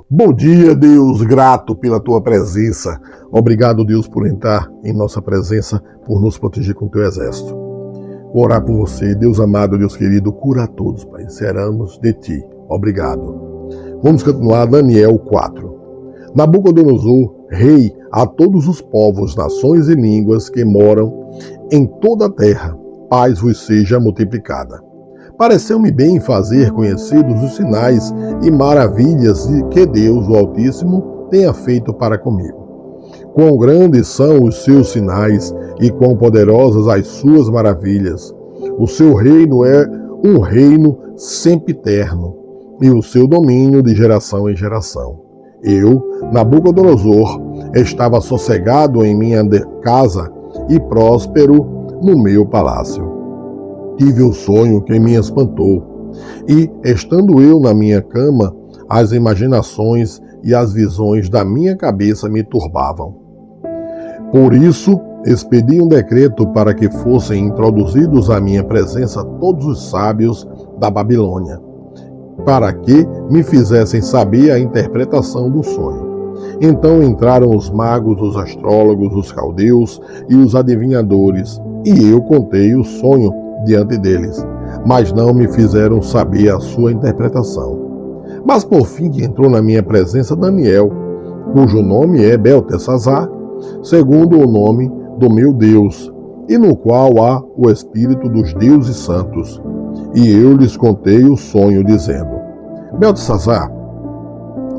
Bom dia, Deus, grato pela tua presença. Obrigado, Deus, por entrar em nossa presença, por nos proteger com teu exército. Vou orar por você, Deus amado, Deus querido, cura a todos, Pai. Seramos de ti. Obrigado. Vamos continuar Daniel 4. Nabucodonosor, rei a todos os povos, nações e línguas que moram em toda a terra, paz vos seja multiplicada. Pareceu-me bem fazer conhecidos os sinais e maravilhas que Deus, o Altíssimo, tenha feito para comigo. Quão grandes são os seus sinais e quão poderosas as suas maravilhas. O seu reino é um reino sempiterno e o seu domínio de geração em geração. Eu, Nabucodonosor, estava sossegado em minha casa e próspero no meu palácio. Tive um sonho que me espantou, e, estando eu na minha cama, as imaginações e as visões da minha cabeça me turbavam. Por isso, expedi um decreto para que fossem introduzidos à minha presença todos os sábios da Babilônia, para que me fizessem saber a interpretação do sonho. Então entraram os magos, os astrólogos, os caldeus e os adivinhadores, e eu contei o sonho diante deles, mas não me fizeram saber a sua interpretação. Mas por fim entrou na minha presença Daniel, cujo nome é Beltesazar, segundo o nome do meu Deus, e no qual há o espírito dos deuses santos. E eu lhes contei o sonho, dizendo: Beltesazar,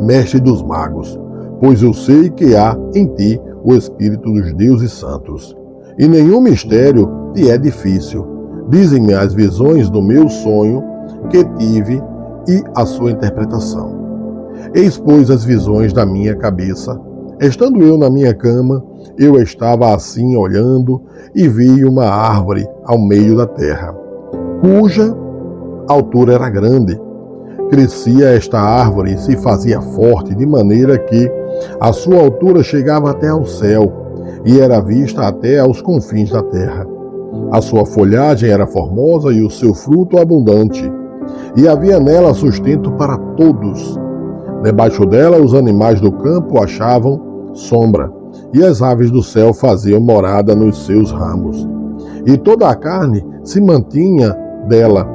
mestre dos magos, pois eu sei que há em ti o espírito dos deuses santos, e nenhum mistério te é difícil. Dizem-me as visões do meu sonho que tive e a sua interpretação. Eis, pois, as visões da minha cabeça. Estando eu na minha cama, eu estava assim olhando e vi uma árvore ao meio da terra, cuja altura era grande. Crescia esta árvore e se fazia forte, de maneira que a sua altura chegava até ao céu e era vista até aos confins da terra. A sua folhagem era formosa e o seu fruto abundante, e havia nela sustento para todos. Debaixo dela os animais do campo achavam sombra, e as aves do céu faziam morada nos seus ramos. E toda a carne se mantinha dela.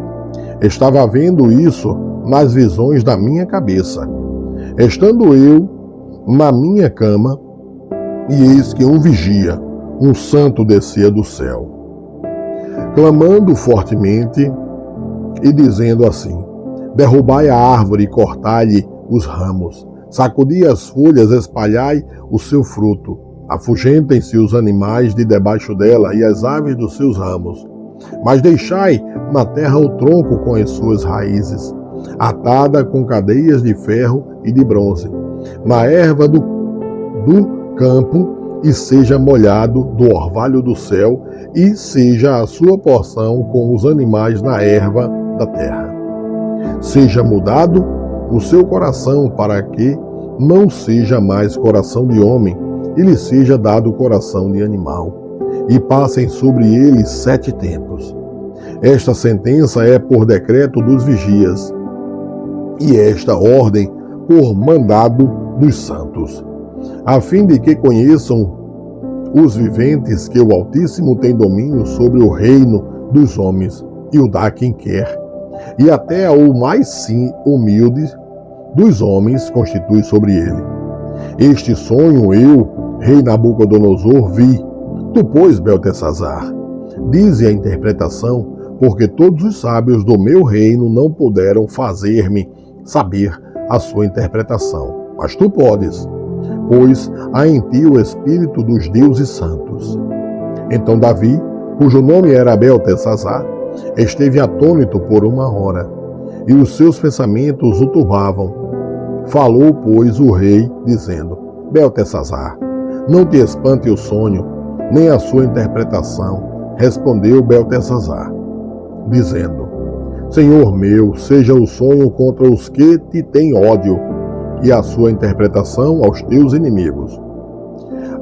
Estava vendo isso nas visões da minha cabeça. Estando eu na minha cama, e eis que um vigia, um santo, descia do céu, clamando fortemente e dizendo assim: derrubai a árvore e cortai-lhe os ramos, sacudi as folhas, espalhai o seu fruto, afugentem-se os animais de debaixo dela e as aves dos seus ramos, mas deixai na terra o tronco com as suas raízes, atada com cadeias de ferro e de bronze, na erva do campo, e seja molhado do orvalho do céu, e seja a sua porção com os animais na erva da terra. Seja mudado o seu coração, para que não seja mais coração de homem, e lhe seja dado coração de animal, e passem sobre ele 7 tempos. Esta sentença é por decreto dos vigias, e esta ordem por mandado dos santos, a fim de que conheçam os viventes que o Altíssimo tem domínio sobre o reino dos homens, e o dá a quem quer, e até ao mais humilde dos homens constitui sobre ele. Este sonho eu, rei Nabucodonosor, vi. Tu, pois, Beltesazar, dize a interpretação, porque todos os sábios do meu reino não puderam fazer-me saber a sua interpretação. Mas tu podes, pois há em ti o espírito dos deuses santos. Então Davi, cujo nome era Beltesazar, esteve atônito por 1 hora, e os seus pensamentos o turbavam. Falou, pois, o rei, dizendo: Beltesazar, não te espante o sonho, nem a sua interpretação. Respondeu Beltesazar, dizendo: Senhor meu, seja o sonho contra os que te têm ódio, e a sua interpretação aos teus inimigos.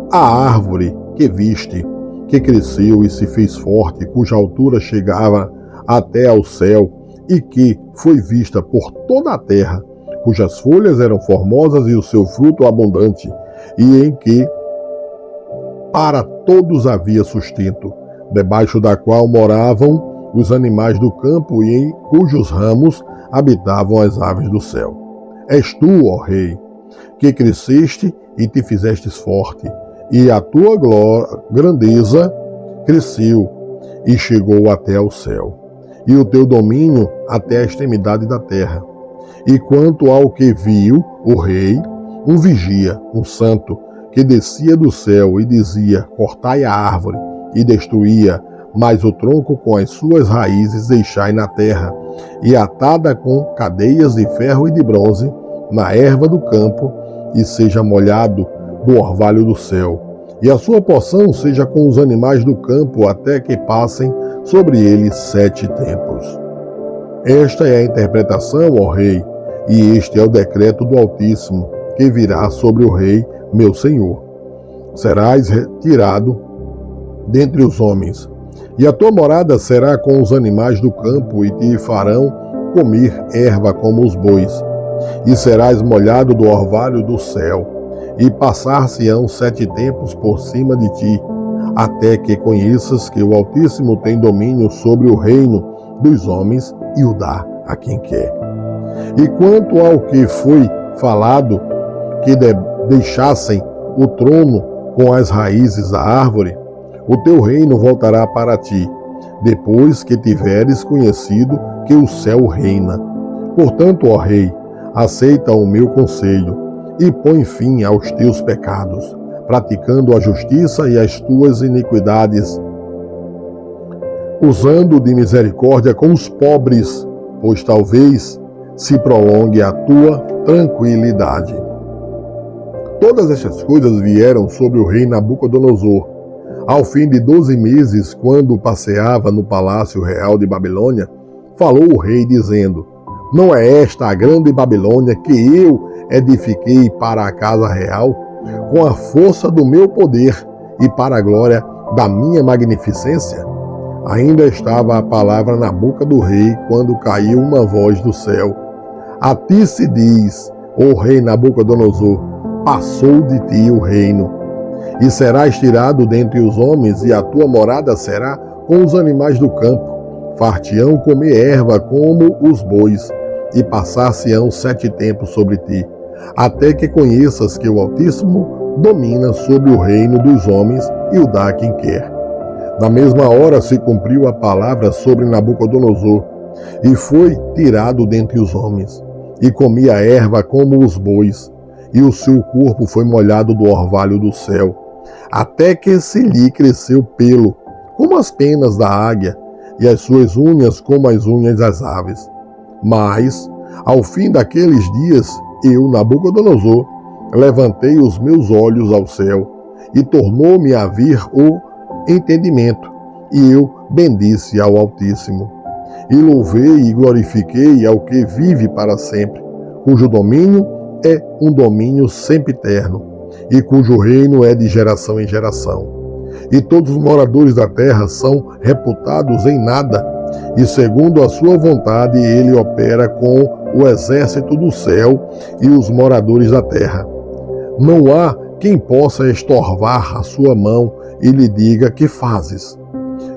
A árvore que viste, que cresceu e se fez forte, cuja altura chegava até ao céu, e que foi vista por toda a terra, cujas folhas eram formosas e o seu fruto abundante, e em que para todos havia sustento, debaixo da qual moravam os animais do campo e em cujos ramos habitavam as aves do céu. És tu, ó Rei, que cresceste e te fizestes forte, e a tua grandeza cresceu e chegou até ao céu, e o teu domínio até a extremidade da terra. E quanto ao que viu o rei, um vigia, um santo, que descia do céu e dizia: cortai a árvore, e destruía, mas o tronco com as suas raízes deixai na terra, e atada com cadeias de ferro e de bronze, na erva do campo, e seja molhado do orvalho do céu. E a sua porção seja com os animais do campo, até que passem sobre ele 7 tempos. Esta é a interpretação, ó Rei, e este é o decreto do Altíssimo, que virá sobre o Rei, meu Senhor. Serás retirado dentre os homens, e a tua morada será com os animais do campo, e te farão comer erva como os bois, e serás molhado do orvalho do céu, e passar-se-ão 7 tempos por cima de ti, até que conheças que o Altíssimo tem domínio sobre o reino dos homens e o dá a quem quer. E quanto ao que foi falado, que deixassem o trono com as raízes da árvore, o teu reino voltará para ti, depois que tiveres conhecido que o céu reina. Portanto, ó Rei, aceita o meu conselho e põe fim aos teus pecados, praticando a justiça e as tuas iniquidades, usando de misericórdia com os pobres, pois talvez se prolongue a tua tranquilidade. Todas estas coisas vieram sobre o rei Nabucodonosor. Ao fim de 12 meses, quando passeava no palácio real de Babilônia, falou o rei dizendo: não é esta a grande Babilônia que eu edifiquei para a casa real, com a força do meu poder e para a glória da minha magnificência? Ainda estava a palavra na boca do rei, quando caiu uma voz do céu: a ti se diz, ó rei Nabucodonosor, passou de ti o reino, e serás tirado dentre os homens, e a tua morada será com os animais do campo. Far-te-ão comer erva como os bois, e passar-se-ão 7 tempos sobre ti, até que conheças que o Altíssimo domina sobre o reino dos homens e o dá a quem quer. Na mesma hora se cumpriu a palavra sobre Nabucodonosor, e foi tirado dentre os homens, e comia erva como os bois, e o seu corpo foi molhado do orvalho do céu, até que se lhe cresceu pelo, como as penas da águia, e as suas unhas como as unhas das aves. Mas, ao fim daqueles dias, eu, Nabucodonosor, levantei os meus olhos ao céu, e tornou-me a vir o entendimento, e eu bendisse ao Altíssimo, e louvei e glorifiquei ao que vive para sempre, cujo domínio é um domínio sempiterno, e cujo reino é de geração em geração. E todos os moradores da terra são reputados em nada, e segundo a sua vontade ele opera com o exército do céu e os moradores da terra. Não há quem possa estorvar a sua mão e lhe diga: que fazes?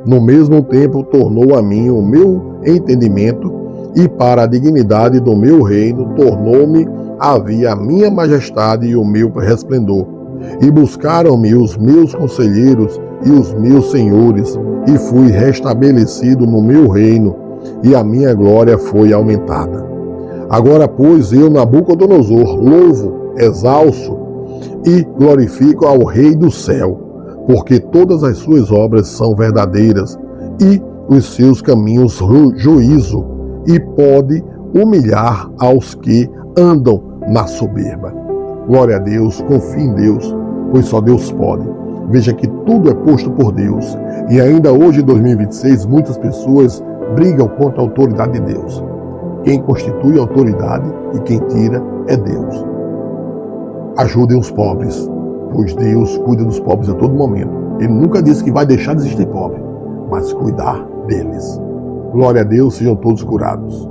No mesmo tempo tornou a mim o meu entendimento, e para a dignidade do meu reino tornou-me havia a minha majestade e o meu resplendor. E buscaram-me os meus conselheiros e os meus senhores, e fui restabelecido no meu reino, e a minha glória foi aumentada. Agora, pois, eu, Nabucodonosor, louvo, exalço e glorifico ao Rei do céu, porque todas as suas obras são verdadeiras, e os seus caminhos juízo, e pode humilhar aos que andam na soberba. Glória a Deus, confie em Deus, pois só Deus pode. Veja que tudo é posto por Deus, e ainda hoje, em 2026, muitas pessoas brigam contra a autoridade de Deus. Quem constitui a autoridade e quem tira é Deus. Ajudem os pobres, pois Deus cuida dos pobres a todo momento. Ele nunca disse que vai deixar de existir pobre, mas cuidar deles. Glória a Deus, sejam todos curados.